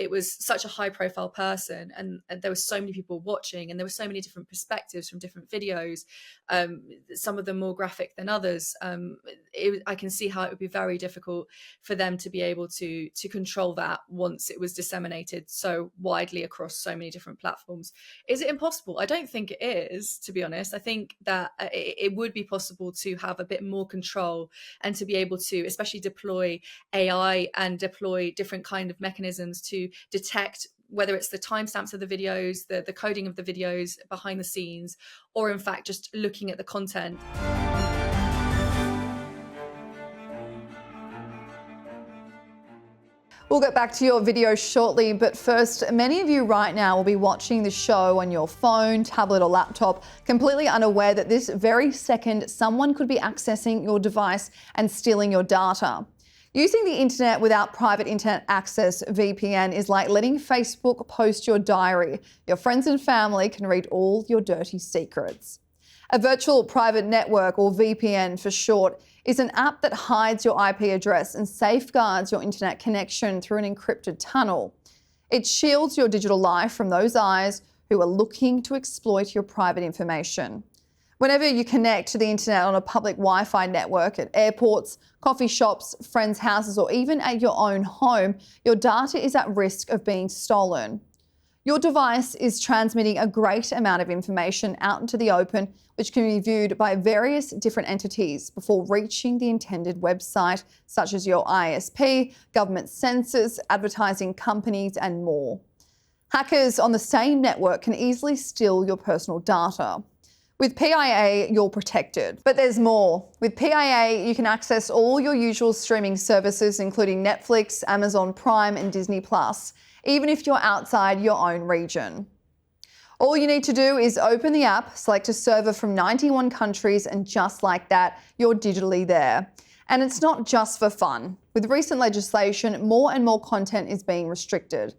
it was such a high profile person, and there were so many people watching, and there were so many different perspectives from different videos, some of them more graphic than others. I can see how it would be very difficult for them to be able to control that once it was disseminated so widely across so many different platforms. Is it impossible? I don't think it is, to be honest. I think that it would be possible to have a bit more control, and to be able to especially deploy AI and deploy different kind of mechanisms to detect whether it's the timestamps of the videos, the coding of the videos behind the scenes, or in fact just looking at the content. We'll get back to your video shortly, but first, many of you right now will be watching the show on your phone, tablet or laptop, completely unaware that this very second someone could be accessing your device and stealing your data. Using the internet without private internet access, VPN, is like letting Facebook post your diary. Your friends and family can read all your dirty secrets. A virtual private network, or VPN for short, is an app that hides your IP address and safeguards your internet connection through an encrypted tunnel. It shields your digital life from those eyes who are looking to exploit your private information. Whenever you connect to the internet on a public Wi-Fi network at airports, coffee shops, friends' houses, or even at your own home, your data is at risk of being stolen. Your device is transmitting a great amount of information out into the open, which can be viewed by various different entities before reaching the intended website, such as your ISP, government censors, advertising companies, and more. Hackers on the same network can easily steal your personal data. With PIA, you're protected. But there's more. With PIA, you can access all your usual streaming services, including Netflix, Amazon Prime, and Disney+, even if you're outside your own region. All you need to do is open the app, select a server from 91 countries, and just like that, you're digitally there. And it's not just for fun. With recent legislation, more and more content is being restricted.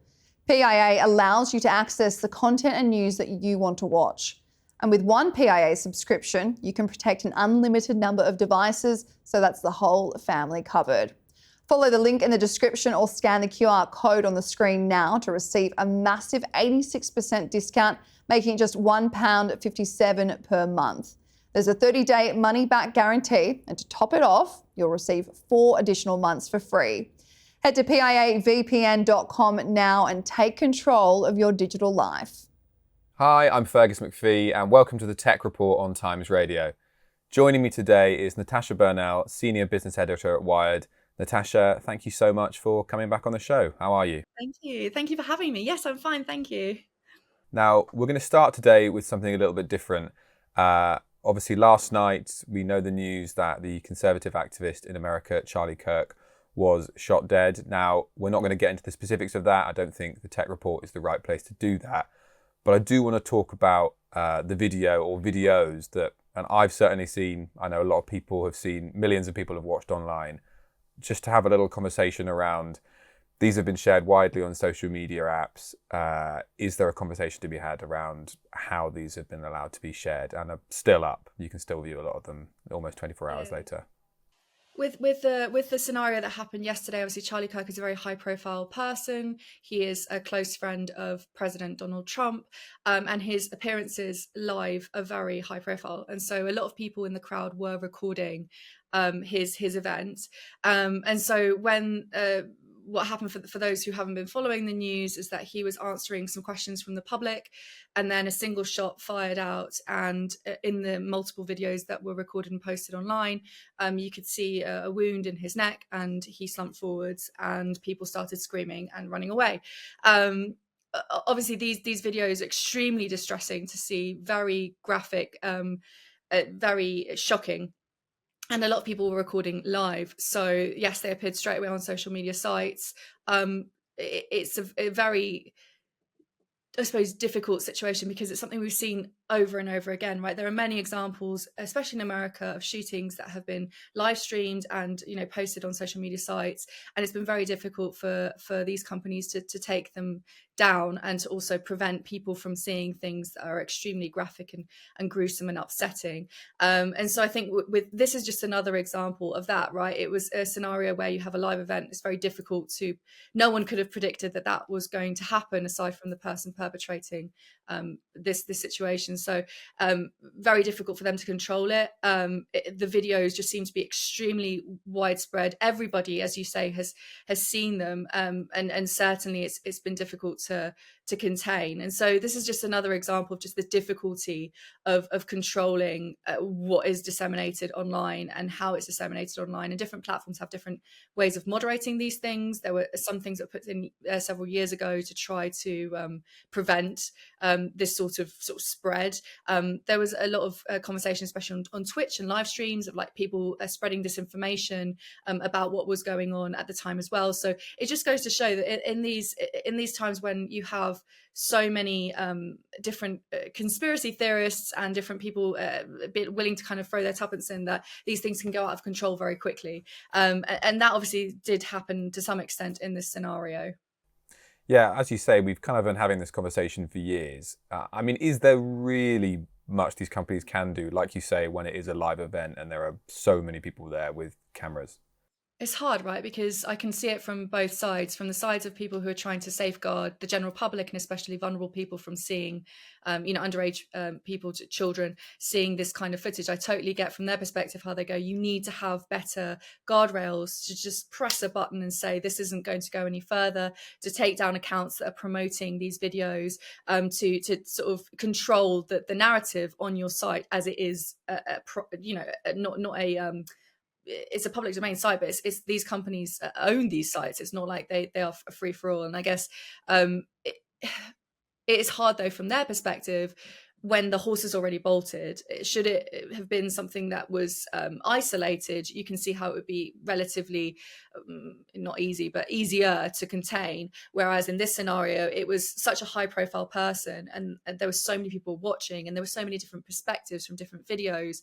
PIA allows you to access the content and news that you want to watch. And with one PIA subscription, you can protect an unlimited number of devices, so that's the whole family covered. Follow the link in the description or scan the QR code on the screen now to receive a massive 86% discount, making it just £1.57 per month. There's a 30-day money-back guarantee, and to top it off, you'll receive 4 additional months for free. Head to piavpn.com now and take control of your digital life. Hi, I'm Fergus McPhee and welcome to the Tech Report on Times Radio. Joining me today is Natasha Burnell, Senior Business Editor at Wired. Natasha, thank you so much for coming back on the show. How are you? Thank you. Thank you for having me. Yes, I'm fine. Thank you. Now, we're going to start today with something a little bit different. Obviously, last night, we know the news that the conservative activist in America, Charlie Kirk, was shot dead. Now, we're not going to get into the specifics of that. I don't think the Tech Report is the right place to do that. But I do want to talk about the video or videos that, and I've certainly seen, I know a lot of people have seen, millions of people have watched online, just to have a little conversation around, these have been shared widely on social media apps. Is there a conversation to be had around how these have been allowed to be shared and are still up? You can still view a lot of them almost 24 hours later. With the scenario that happened yesterday, obviously Charlie Kirk is a very high profile person. He is a close friend of President Donald Trump, and his appearances live are very high profile. And so a lot of people in the crowd were recording his event. And so when what happened for those who haven't been following the news is that he was answering some questions from the public, and then a single shot fired out. And in the multiple videos that were recorded and posted online, you could see a wound in his neck, and he slumped forwards, and people started screaming and running away. Obviously, these videos are extremely distressing to see, very graphic, very shocking. And a lot of people were recording live. So yes, they appeared straight away on social media sites. It's a very, I suppose, difficult situation because it's something we've seen over and over again, right? There are many examples, especially in America, of shootings that have been live streamed and posted on social media sites, and it's been very difficult for these companies to take them down and to also prevent people from seeing things that are extremely graphic and gruesome and upsetting. And so I think with this is just another example of that, right? It was a scenario where you have a live event. It's very difficult to, no one could have predicted that that was going to happen aside from the person perpetrating this situation. So very difficult for them to control it. The videos just seem to be extremely widespread. Everybody, as you say, has seen them, and certainly it's been difficult to contain. And so this is just another example of just the difficulty of controlling what is disseminated online and how it's disseminated online. And different platforms have different ways of moderating these things. There were some things that were put in several years ago to try to prevent this sort of spread. There was a lot of conversation, especially on Twitch and live streams, of like people spreading disinformation about what was going on at the time as well. So it just goes to show that in these times when you have so many different conspiracy theorists and different people willing to kind of throw their tuppence in, that these things can go out of control very quickly. And that obviously did happen to some extent in this scenario. Yeah, as you say, we've kind of been having this conversation for years. I mean, is there really much these companies can do, like you say, when it is a live event and there are so many people there with cameras? It's hard, right? Because I can see it from both sides, from the sides of people who are trying to safeguard the general public and especially vulnerable people from seeing, underage people, children, seeing this kind of footage. I totally get from their perspective how they go, you need to have better guardrails to just press a button and say, this isn't going to go any further, to take down accounts that are promoting these videos, to sort of control the narrative on your site as it is, not a it's a public domain site, but it's these companies own these sites. It's not like they are free for all. And I guess it is hard though from their perspective when the horse is already bolted. Should it have been something that was isolated, you can see how it would be relatively not easy, but easier to contain. Whereas in this scenario, it was such a high profile person, and there were so many people watching, and there were so many different perspectives from different videos,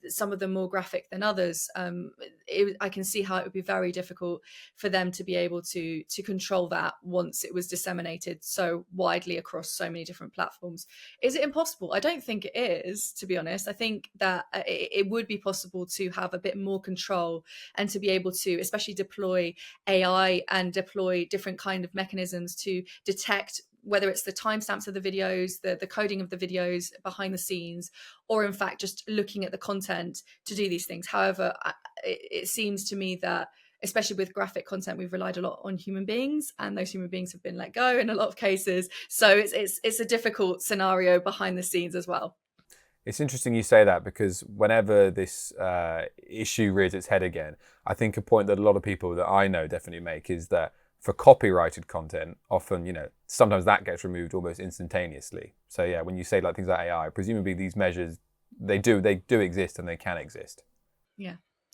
some of them more graphic than others. I can see how it would be very difficult for them to be able to control that once it was disseminated so widely across so many different platforms. Is it impossible? I don't think it is, to be honest. I think that it would be possible to have a bit more control and to be able to, especially deploy AI and deploy different kind of mechanisms to detect whether it's the timestamps of the videos, the coding of the videos behind the scenes, or in fact just looking at the content to do these things. However, it seems to me that especially with graphic content, we've relied a lot on human beings, and those human beings have been let go in a lot of cases. So it's a difficult scenario behind the scenes as well. It's interesting you say that, because whenever this issue rears its head again, I think a point that a lot of people that I know definitely make is that for copyrighted content, often, sometimes that gets removed almost instantaneously. So yeah, when you say like things like AI, presumably these measures, they do exist and they can exist.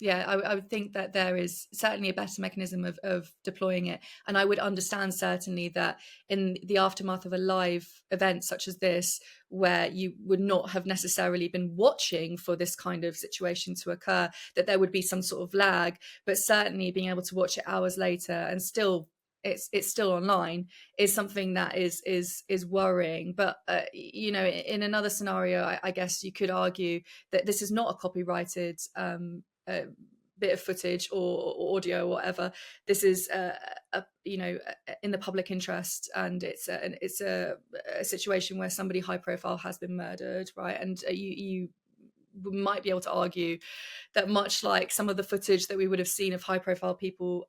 Yeah, I would think that there is certainly a better mechanism of deploying it. And I would understand certainly that in the aftermath of a live event such as this, where you would not have necessarily been watching for this kind of situation to occur, that there would be some sort of lag. But certainly being able to watch it hours later and still it's still online is something that is worrying. But in another scenario, I guess you could argue that this is not a copyrighted bit of footage or audio or whatever. This is in the public interest, and it's a situation where somebody high profile has been murdered, right? And you might be able to argue that much like some of the footage that we would have seen of high profile people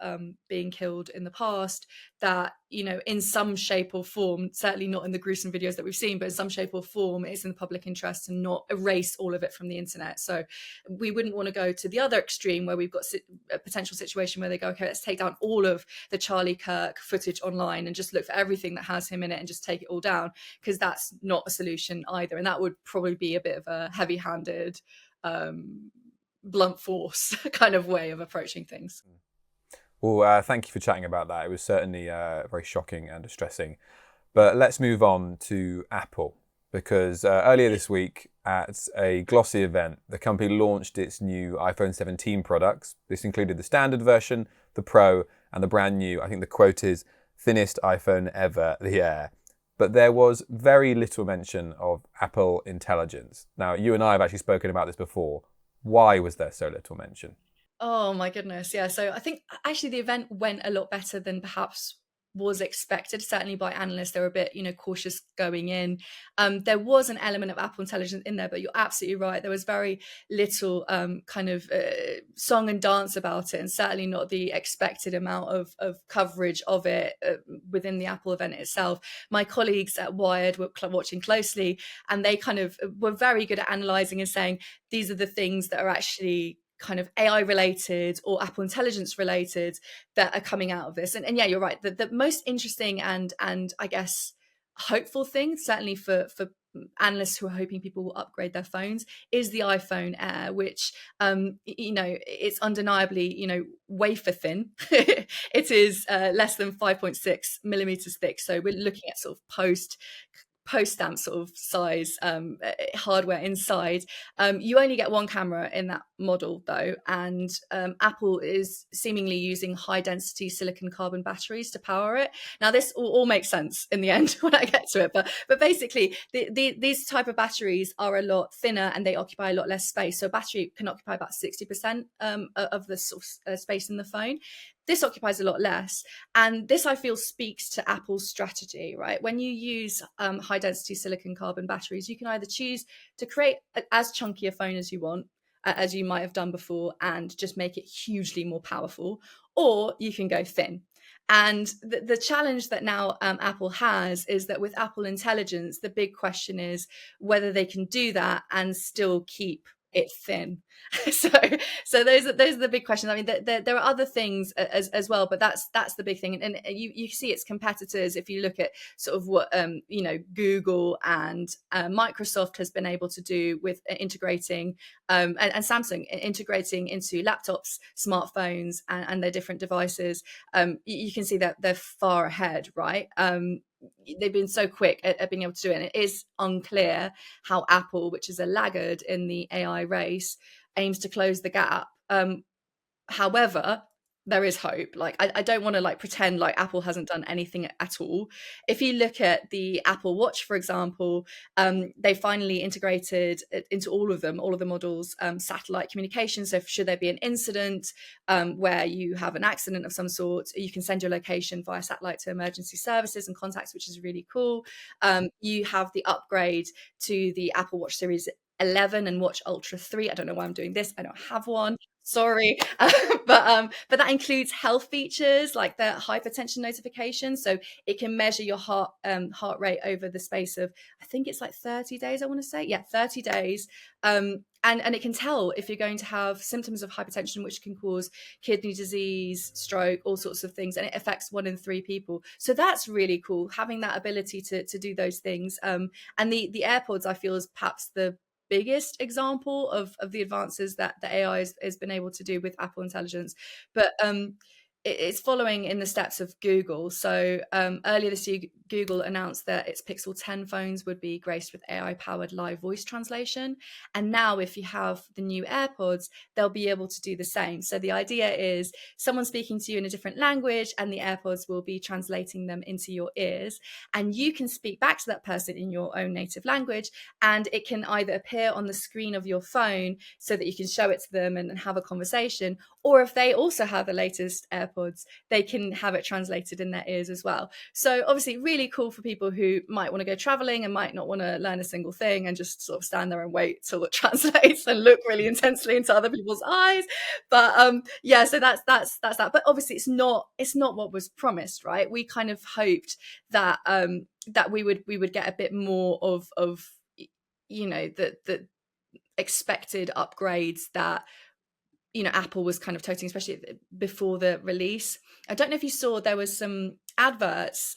being killed in the past, that in some shape or form, certainly not in the gruesome videos that we've seen, but in some shape or form it's in the public interest and not erase all of it from the internet. So we wouldn't want to go to the other extreme where we've got a potential situation where they go, okay, let's take down all of the Charlie Kirk footage online and just look for everything that has him in it and just take it all down, because that's not a solution either. And that would probably be a bit of a heavy-handed blunt force kind of way of approaching things. Well, thank you for chatting about that. It was certainly very shocking and distressing. But let's move on to Apple. because earlier this week at a Glossy event, the company launched its new iPhone 17 products. This included the standard version, the Pro, and the brand new, I think the quote is, thinnest iPhone ever, the Air. But there was very little mention of Apple Intelligence. Now, you and I have actually spoken about this before. Why was there so little mention? Oh my goodness. Yeah. So I think actually the event went a lot better than perhaps was expected, certainly by analysts. They were a bit, cautious going in. There was an element of Apple Intelligence in there, but you're absolutely right. There was very little kind of song and dance about it, and certainly not the expected amount of coverage of it within the Apple event itself. My colleagues at Wired were watching closely, and they kind of were very good at analysing and saying, these are the things that are actually kind of AI related or Apple Intelligence related that are coming out of this. And yeah, you're right. The most interesting and I guess hopeful thing, certainly for analysts who are hoping people will upgrade their phones, is the iPhone Air, which it's undeniably wafer thin. It is less than 5.6 millimeters thick. So we're looking at sort of post stamp sort of size hardware inside. You only get one camera in that model though, and Apple is seemingly using high density silicon carbon batteries to power it. Now this all makes sense in the end when I get to it, but basically these type of batteries are a lot thinner and they occupy a lot less space. So a battery can occupy about 60% of the sort of space in the phone. This occupies a lot less. And this, I feel, speaks to Apple's strategy, right? When you use high density silicon carbon batteries, you can either choose to create as chunky a phone as you want, as you might have done before, and just make it hugely more powerful, or you can go thin. And the challenge that now Apple has is that with Apple Intelligence, the big question is whether they can do that and still keep it thin. so those are the big questions. I mean, there are other things as well, but that's the big thing. And you see its competitors if you look at sort of what Google and Microsoft has been able to do with integrating and Samsung integrating into laptops, smartphones, and their different devices. You can see that they're far ahead, right? They've been so quick at being able to do it. And it is unclear how Apple, which is a laggard in the AI race, aims to close the gap. However, there is hope. Like I don't want to like pretend like Apple hasn't done anything at all. If you look at the Apple Watch, for example, they finally integrated into all of the models, satellite communication. So should there be an incident where you have an accident of some sort, you can send your location via satellite to emergency services and contacts, which is really cool. You have the upgrade to the Apple Watch Series 11 and Watch Ultra 3. I don't know why I'm doing this. I don't have one. Sorry. But that includes health features like the hypertension notification. So it can measure your heart rate over the space of, I think it's like 30 days, I want to say. Yeah, 30 days. And it can tell if you're going to have symptoms of hypertension, which can cause kidney disease, stroke, all sorts of things. And it affects 1 in 3 people. So that's really cool, having that ability to do those things. And the AirPods, I feel, is perhaps the biggest example of the advances that the AI has been able to do with Apple Intelligence. But it's following in the steps of Google. So earlier this year, Google announced that its Pixel 10 phones would be graced with AI-powered live voice translation. And now if you have the new AirPods, they'll be able to do the same. So the idea is someone speaking to you in a different language and the AirPods will be translating them into your ears. And you can speak back to that person in your own native language. And it can either appear on the screen of your phone so that you can show it to them and have a conversation, or if they also have the latest AirPods, they can have it translated in their ears as well. So obviously really cool for people who might want to go traveling and might not want to learn a single thing and just sort of stand there and wait till it translates and look really intensely into other people's eyes. But yeah, so that's that. But obviously it's not what was promised, right? We kind of hoped that that we would get a bit more of the expected upgrades that Apple was kind of toting, especially before the release. I don't know if you saw, there was some adverts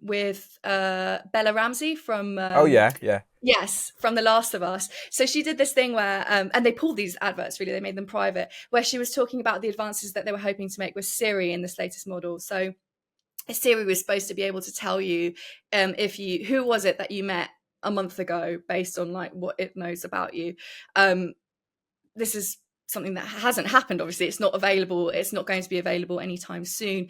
with Bella Ramsey from Oh yeah. Yes, from The Last of Us. So she did this thing where, and they pulled these adverts, really, they made them private, where she was talking about the advances that they were hoping to make with Siri in this latest model. So Siri was supposed to be able to tell you who was it that you met a month ago based on like what it knows about you. This is something that hasn't happened. Obviously, it's not available. It's not going to be available anytime soon.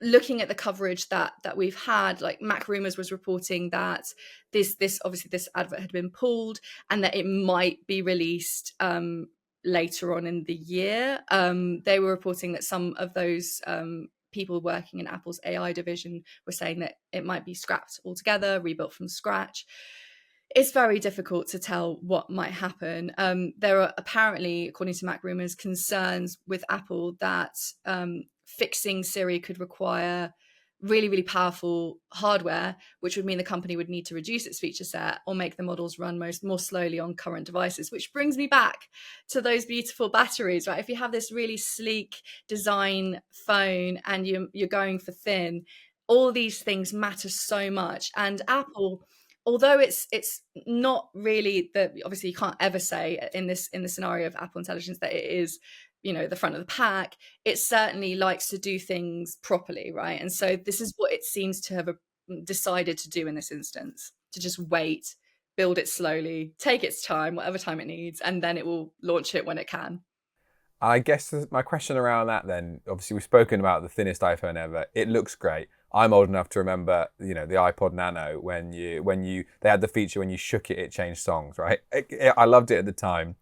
Looking at the coverage that we've had, like Mac Rumors was reporting that this obviously this advert had been pulled and that it might be released later on in the year. They were reporting that some of those people working in Apple's AI division were saying that it might be scrapped altogether, rebuilt from scratch. It's very difficult to tell what might happen. There are apparently, according to Mac Rumors, concerns with Apple that fixing Siri could require really, really powerful hardware, which would mean the company would need to reduce its feature set or make the models run more slowly on current devices, which brings me back to those beautiful batteries, right? If you have this really sleek design phone and you're going for thin, all these things matter so much. And Apple, although it's not really obviously you can't ever say in the scenario of Apple Intelligence that it is, the front of the pack, it certainly likes to do things properly, right? And so this is what it seems to have decided to do in this instance, to just wait, build it slowly, take its time, whatever time it needs, and then it will launch it when it can. I guess my question around that then, obviously we've spoken about the thinnest iPhone ever. It looks great. I'm old enough to remember, the iPod Nano when they had the feature when you shook it, it changed songs, right? I loved it at the time.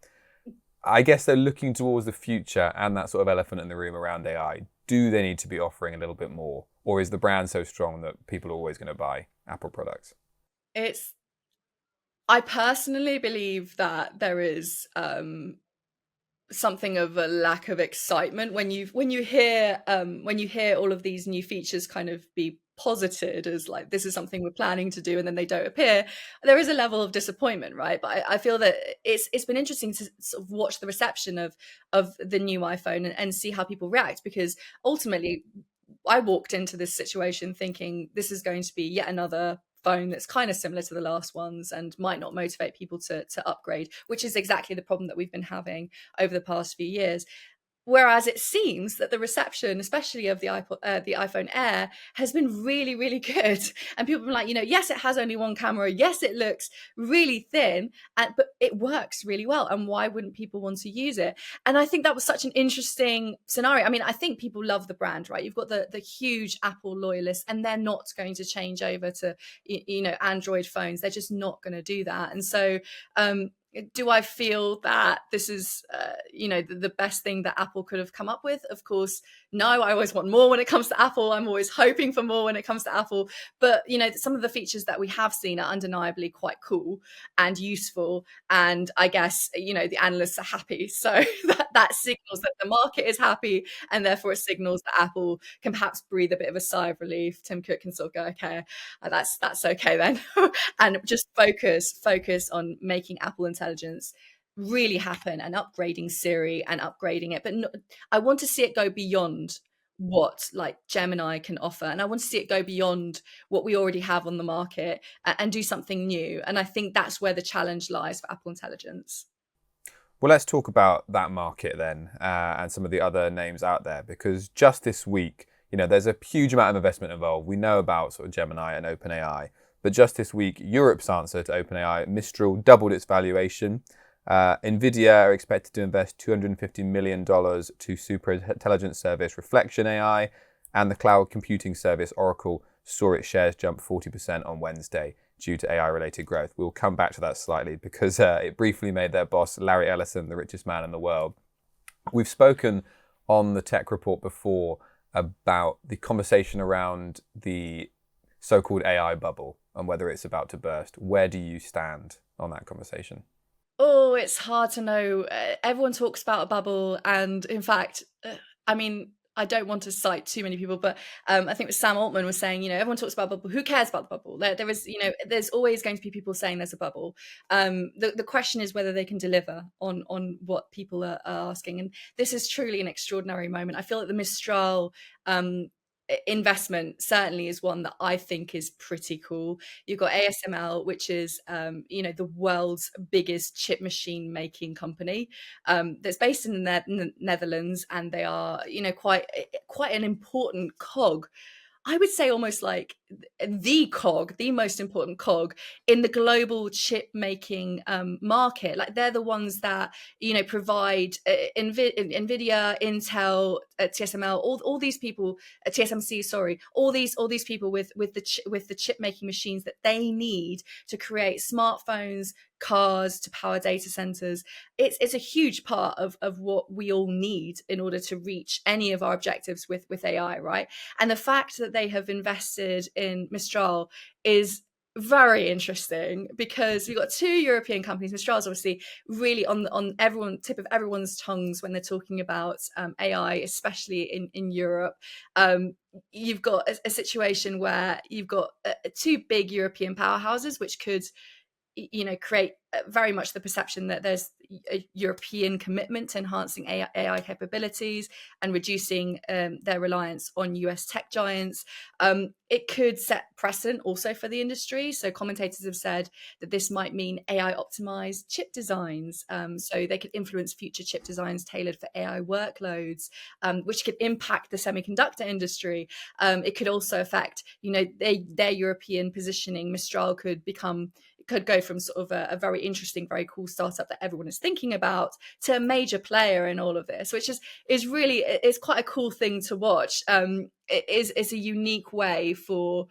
I guess they're looking towards the future and that sort of elephant in the room around AI. Do they need to be offering a little bit more? Or is the brand so strong that people are always going to buy Apple products? I personally believe that there is something of a lack of excitement when you hear all of these new features kind of be posited as like this is something we're planning to do and then they don't appear. There is a level of disappointment, right? But I feel that it's been interesting to sort of watch the reception of the new iPhone and see how people react, because ultimately I walked into this situation thinking this is going to be yet another phone that's kind of similar to the last ones and might not motivate people to upgrade, which is exactly the problem that we've been having over the past few years. Whereas it seems that the reception, especially of the iPhone Air, has been really, really good. And people have been like, yes, it has only one camera. Yes, it looks really thin, but it works really well. And why wouldn't people want to use it? And I think that was such an interesting scenario. I mean, I think people love the brand, right? You've got the huge Apple loyalists, and they're not going to change over to, Android phones. They're just not going to do that. And so, do I feel that this is, the best thing that Apple could have come up with? Of course, no. I always want more when it comes to Apple. I'm always hoping for more when it comes to Apple. But, some of the features that we have seen are undeniably quite cool and useful. And I guess, the analysts are happy. So that signals that the market is happy. And therefore it signals that Apple can perhaps breathe a bit of a sigh of relief. Tim Cook can sort of go, okay, that's okay then. And just focus on making Apple Intelligence really happen and upgrading Siri and upgrading it. But I want to see it go beyond what like Gemini can offer, and I want to see it go beyond what we already have on the market and do something new. And I think that's where the challenge lies for Apple Intelligence. Well, let's talk about that market then, and some of the other names out there, because just this week, there's a huge amount of investment involved. We know about sort of Gemini and OpenAI, but just this week, Europe's answer to OpenAI, Mistral, doubled its valuation. NVIDIA are expected to invest $250 million to super intelligence service Reflection AI, and the cloud computing service Oracle saw its shares jump 40% on Wednesday due to AI-related growth. We'll come back to that slightly because it briefly made their boss, Larry Ellison, the richest man in the world. We've spoken on the Tech Report before about the conversation around the so-called AI bubble and whether it's about to burst. Where do you stand on that conversation? Oh, it's hard to know. Everyone talks about a bubble. And in fact, I don't want to cite too many people, but I think Sam Altman was saying, everyone talks about a bubble. Who cares about the bubble? There is, there's always going to be people saying there's a bubble. The question is whether they can deliver on what people are asking. And this is truly an extraordinary moment. I feel that the Mistral investment certainly is one that I think is pretty cool. You've got ASML, which is the world's biggest chip machine making company, that's based in the Netherlands, and they are quite an important cog. I would say almost like the cog, the most important cog in the global chip making market. Like they're the ones that provide Nvidia, Intel, TSML, all these people, TSMC, sorry, all these people with the chip making machines that they need to create smartphones, cars, to power data centers. It's a huge part of what we all need in order to reach any of our objectives with AI, right? And the fact that they have invested in Mistral is very interesting, because we've got two European companies. Mistral is obviously really on tip of everyone's tongues when they're talking about AI, especially in Europe. You've got a situation where you've got two big European powerhouses, which could create very much the perception that there's a European commitment to enhancing AI capabilities and reducing their reliance on US tech giants. It could set precedent also for the industry. So commentators have said that this might mean AI optimized chip designs. So they could influence future chip designs tailored for AI workloads, which could impact the semiconductor industry. It could also affect, their European positioning. Mistral could go from sort of a very interesting, very cool startup that everyone is thinking about to a major player in all of this, which is really, it's quite a cool thing to watch. It's a unique way for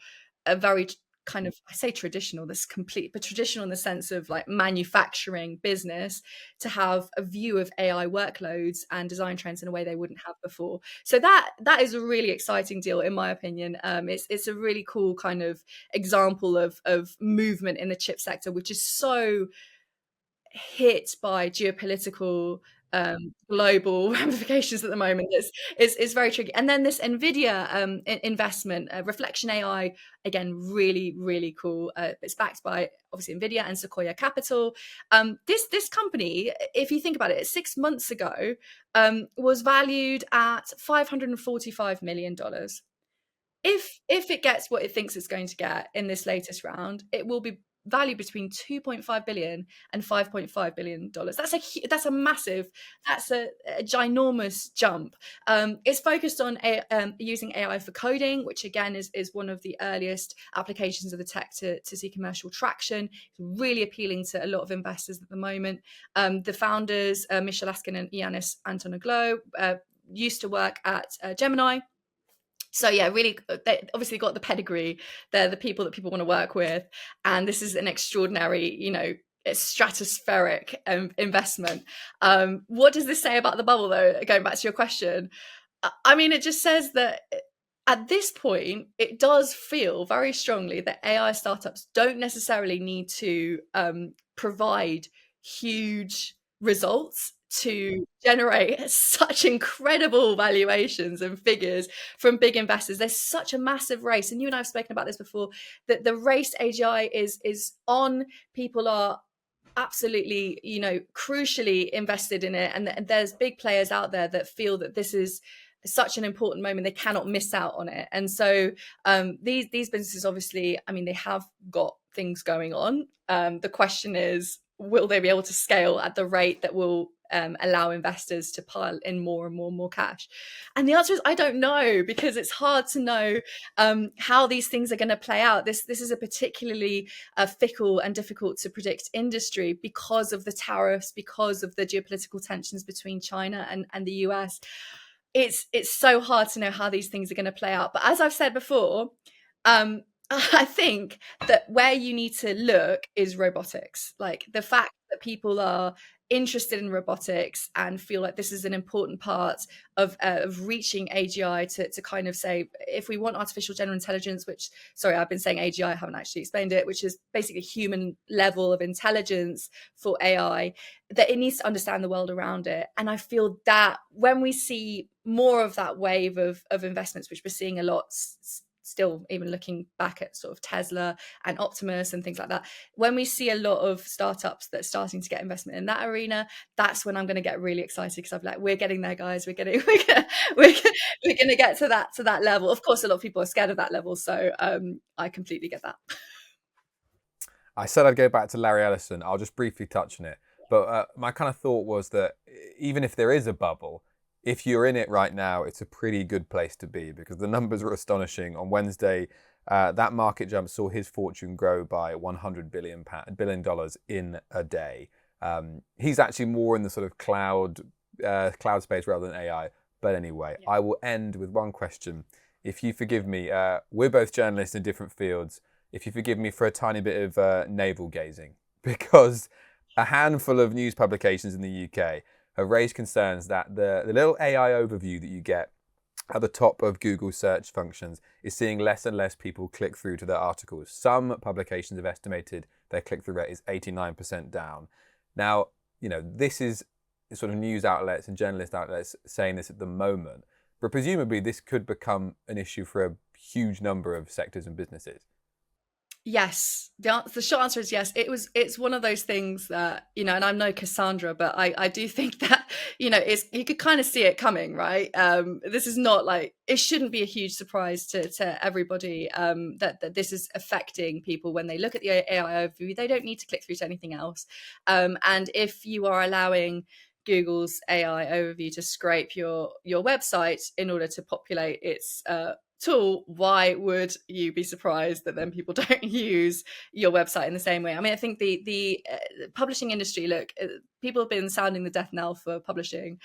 a very kind of, I say traditional, this complete, but traditional in the sense of like manufacturing business, to have a view of AI workloads and design trends in a way they wouldn't have before. So that is a really exciting deal, in my opinion. It's a really cool kind of example of movement in the chip sector, which is so hit by geopolitical global ramifications at the moment. It's very tricky. And then this Nvidia investment, Reflection AI, again, really, really cool. It's backed by obviously Nvidia and Sequoia Capital. This company, if you think about it, 6 months ago was valued at $545 million. If it gets what it thinks it's going to get in this latest round, it will be valued between 2.5 billion and 5.5 billion dollars. That's a massive, that's a ginormous jump. It's focused on using AI for coding, which again is one of the earliest applications of the tech to see commercial traction. It's really appealing to a lot of investors at the moment. The founders, Michel Askin and Yanis Antonoglou, used to work at Gemini. So yeah, really, they obviously got the pedigree. They're the people that people want to work with, and this is an extraordinary, stratospheric investment. What does this say about the bubble, though? Going back to your question, I mean, it just says that at this point, it does feel very strongly that AI startups don't necessarily need to provide huge results to generate such incredible valuations and figures from big investors. There's such a massive race, and you and I have spoken about this before, that the race AGI is on. People are absolutely, crucially invested in it, and there's big players out there that feel that this is such an important moment, they cannot miss out on it. And so these businesses, obviously, I mean, they have got things going on. The question is, will they be able to scale at the rate that will allow investors to pile in more and more and more cash? And the answer is, I don't know, because it's hard to know how these things are going to play out. This is a particularly fickle and difficult to predict industry because of the tariffs, because of the geopolitical tensions between China and the US. It's so hard to know how these things are going to play out. But as I've said before, I think that where you need to look is robotics. Like the fact that people are interested in robotics and feel like this is an important part of reaching AGI to kind of say, if we want artificial general intelligence, which, sorry, I've been saying AGI, I haven't actually explained it, which is basically human level of intelligence for AI, that it needs to understand the world around it. And I feel that when we see more of that wave of investments, which we're seeing a lot still, even looking back at sort of Tesla and Optimus and things like that, when we see a lot of startups that are starting to get investment in that arena, that's when I'm going to get really excited, because I'm like, we're getting there, guys. We're going to get to that level. Of course, a lot of people are scared of that level, so I completely get that. I said I'd go back to Larry Ellison. I'll just briefly touch on it. But my kind of thought was that even if there is a bubble, if you're in it right now, it's a pretty good place to be, because the numbers are astonishing. On Wednesday, That market jump saw his fortune grow by $100 billion in a day. He's actually more in the sort of cloud space rather than AI. But anyway, I will end with one question. If you forgive me, we're both journalists in different fields. If you forgive me for a tiny bit of navel gazing, because a handful of news publications in the UK have raised concerns that the little AI overview that you get at the top of Google search functions is seeing less and less people click through to their articles. Some publications have estimated their click-through rate is 89% down. Now, this is sort of news outlets and journalist outlets saying this at the moment, but presumably this could become an issue for a huge number of sectors and businesses. Yes, the short answer is yes. It's one of those things that, and I'm no Cassandra, but I do think that, you could kind of see it coming, right? This is not like, it shouldn't be a huge surprise to everybody that this is affecting people when they look at the AI overview. They don't need to click through to anything else. And if you are allowing Google's AI overview to scrape your website in order to populate its tool, why would you be surprised that then people don't use your website in the same way? I mean, I think the publishing industry, look, people have been sounding the death knell for publishing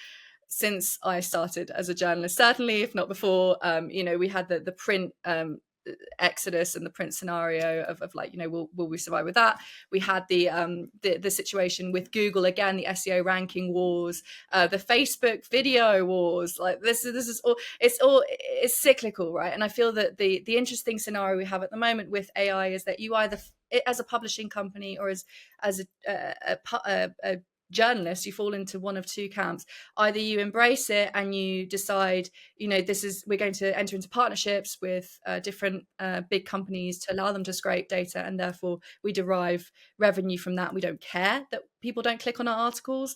since I started as a journalist, certainly, if not before. We had the print exodus and the print scenario of like, will we survive with that? We had the situation with Google, again, the SEO ranking wars, the Facebook video wars. Like this is all it's cyclical, right? And I feel that the interesting scenario we have at the moment with AI is that you either, as a publishing company or as a journalist, you fall into one of two camps. Either you embrace it and you decide, we're going to enter into partnerships with different big companies to allow them to scrape data, and therefore we derive revenue from that. We don't care that people don't click on our articles